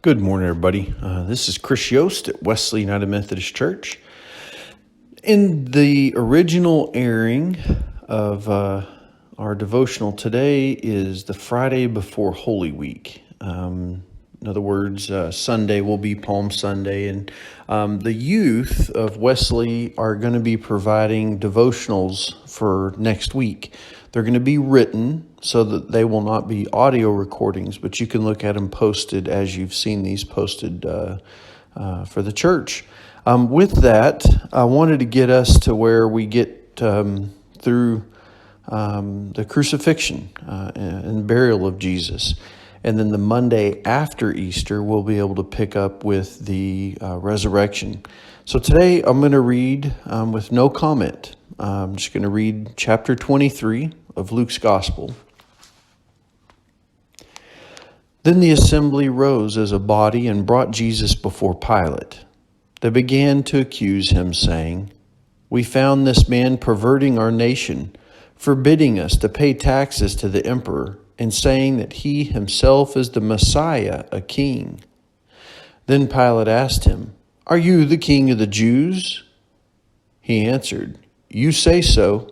Good morning, everybody. This is Chris Yost at Wesley United Methodist Church. In the original airing of our devotional today is the Friday before Holy Week. In other words, Sunday will be Palm Sunday, and the youth of Wesley are going to be providing devotionals for next week. They're going to be written so that they will not be audio recordings, but you can look at them posted as you've seen these posted for the church. With that, I wanted to get us to where we get through the crucifixion and burial of Jesus. And then the Monday after Easter, we'll be able to pick up with the resurrection. So today I'm going to read with no comment. I'm just going to read chapter 23 of Luke's Gospel. Then the assembly rose as a body and brought Jesus before Pilate. They began to accuse him, saying, "We found this man perverting our nation, forbidding us to pay taxes to the emperor, and saying that he himself is the Messiah, a king." Then Pilate asked him, "Are you the king of the Jews?" He answered, "You say so."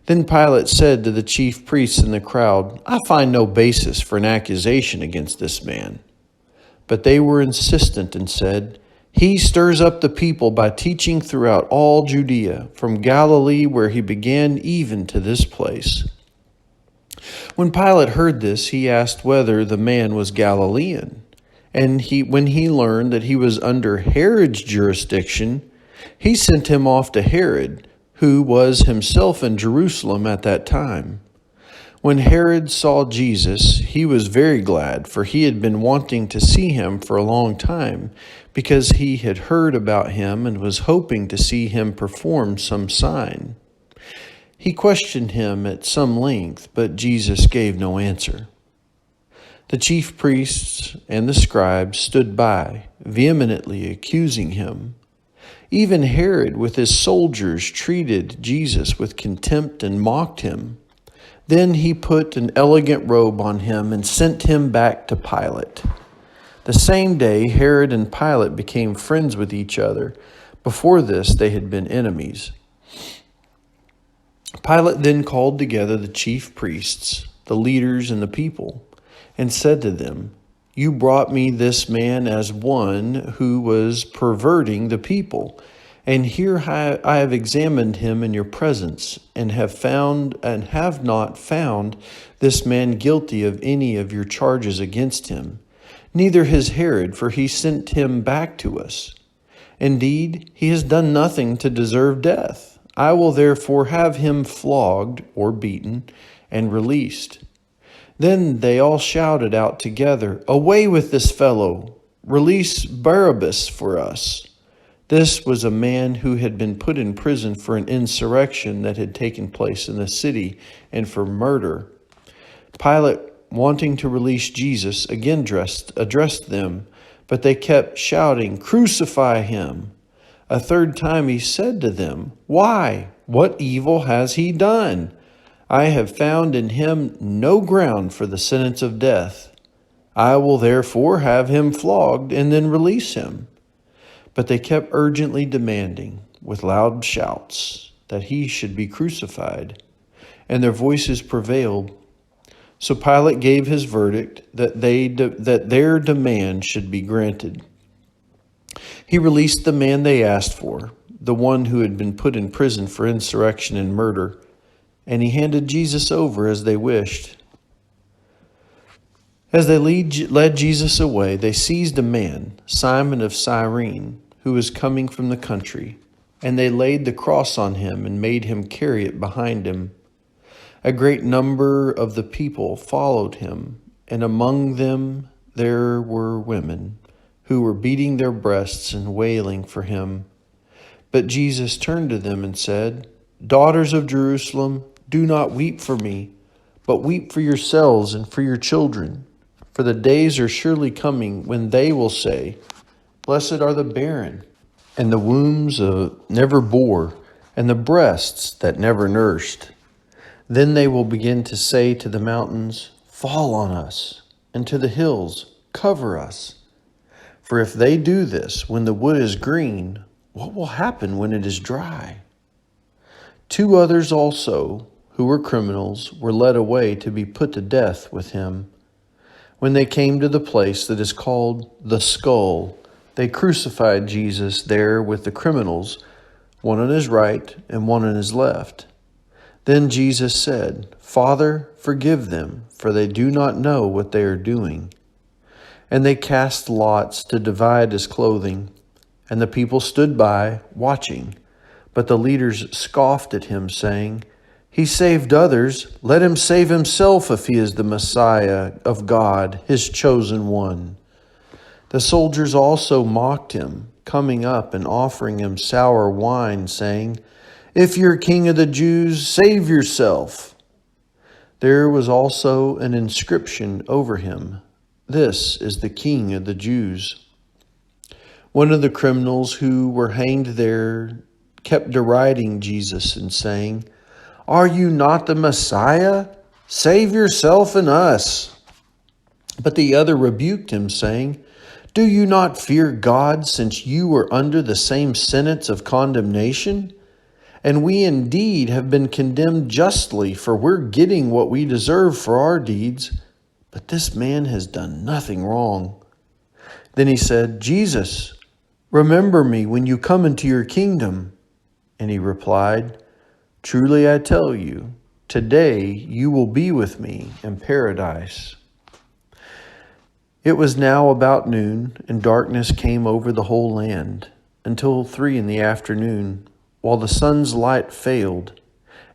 Then Pilate said to the chief priests and the crowd, "I find no basis for an accusation against this man." But they were insistent and said, "He stirs up the people by teaching throughout all Judea, from Galilee where he began even to this place." When Pilate heard this, he asked whether the man was Galilean. And when he learned that he was under Herod's jurisdiction, he sent him off to Herod, who was himself in Jerusalem at that time. When Herod saw Jesus, he was very glad, for he had been wanting to see him for a long time, because he had heard about him and was hoping to see him perform some sign. He questioned him at some length, but Jesus gave no answer. The chief priests and the scribes stood by, vehemently accusing him. Even Herod with his soldiers treated Jesus with contempt and mocked him. Then he put an elegant robe on him and sent him back to Pilate. The same day, Herod and Pilate became friends with each other. Before this, they had been enemies. Pilate then called together the chief priests, the leaders, and the people, and said to them, "You brought me this man as one who was perverting the people, and here I have examined him in your presence, and have not found this man guilty of any of your charges against him. Neither has Herod, for he sent him back to us. Indeed, he has done nothing to deserve death. I will therefore have him flogged or beaten and released." Then they all shouted out together, "Away with this fellow! Release Barabbas for us." This was a man who had been put in prison for an insurrection that had taken place in the city and for murder. Pilate, wanting to release Jesus, again addressed them, but they kept shouting, "Crucify him!" A third time he said to them, "Why? What evil has he done? I have found in him no ground for the sentence of death. I will therefore have him flogged and then release him." But they kept urgently demanding, with loud shouts, that he should be crucified, and their voices prevailed. So Pilate gave his verdict that their demand should be granted. He released the man they asked for, the one who had been put in prison for insurrection and murder, and he handed Jesus over as they wished. As they led Jesus away, they seized a man, Simon of Cyrene, who was coming from the country, and they laid the cross on him and made him carry it behind him. A great number of the people followed him, and among them there were women who were beating their breasts and wailing for him. But Jesus turned to them and said, "Daughters of Jerusalem, do not weep for me, but weep for yourselves and for your children. For the days are surely coming when they will say, 'Blessed are the barren, and the wombs never bore, and the breasts that never nursed.' Then they will begin to say to the mountains, 'Fall on us,' and to the hills, cover us. For if they do this when the wood is green, what will happen when it is dry?" 2 others also, who were criminals, were led away to be put to death with him. When they came to the place that is called the Skull, they crucified Jesus there with the criminals, one on his right and one on his left. Then Jesus said, "Father, forgive them, for they do not know what they are doing." And they cast lots to divide his clothing, and the people stood by, watching. But the leaders scoffed at him, saying, "He saved others. Let him save himself if he is the Messiah of God, his chosen one." The soldiers also mocked him, coming up and offering him sour wine, saying, "If you're king of the Jews, save yourself." There was also an inscription over him, "This is the King of the Jews." One of the criminals who were hanged there kept deriding Jesus and saying, "Are you not the Messiah? Save yourself and us." But the other rebuked him, saying, "Do you not fear God, since you are under the same sentence of condemnation? And we indeed have been condemned justly, for we're getting what we deserve for our deeds. But this man has done nothing wrong." Then he said, "Jesus, remember me when you come into your kingdom." And he replied, "Truly I tell you, today you will be with me in paradise." It was now about noon, and darkness came over the whole land until 3 p.m, while the sun's light failed,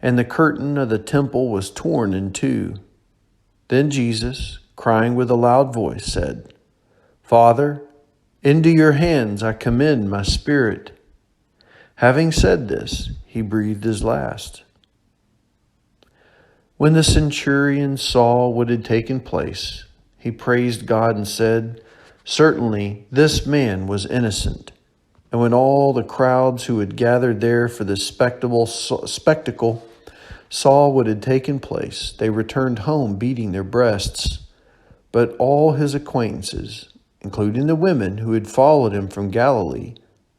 and the curtain of the temple was torn in two. Then Jesus, crying with a loud voice, said, "Father, into your hands I commend my spirit." Having said this, he breathed his last. When the centurion saw what had taken place, he praised God and said, "Certainly this man was innocent." And when all the crowds who had gathered there for the spectacle saw what had taken place, they returned home beating their breasts. But all his acquaintances, including the women who had followed him from Galilee,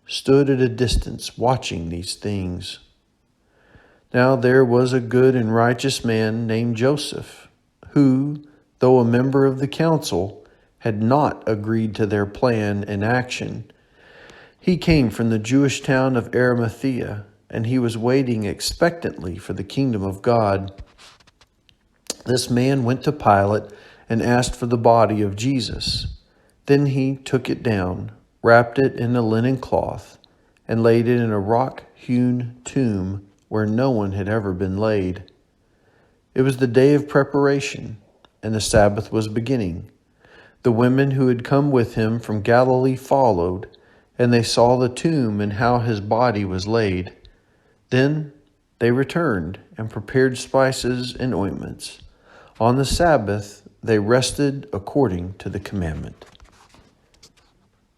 stood at a distance watching these things. Now there was a good and righteous man named Joseph, who, though a member of the council, had not agreed to their plan and action. He came from the Jewish town of Arimathea, and he was waiting expectantly for the kingdom of God. This man went to Pilate and asked for the body of Jesus. Then he took it down, wrapped it in a linen cloth, and laid it in a rock-hewn tomb where no one had ever been laid. It was the day of preparation, and the Sabbath was beginning. The women who had come with him from Galilee followed, and they saw the tomb and how his body was laid. Then they returned and prepared spices and ointments. On the Sabbath they rested according to the commandment.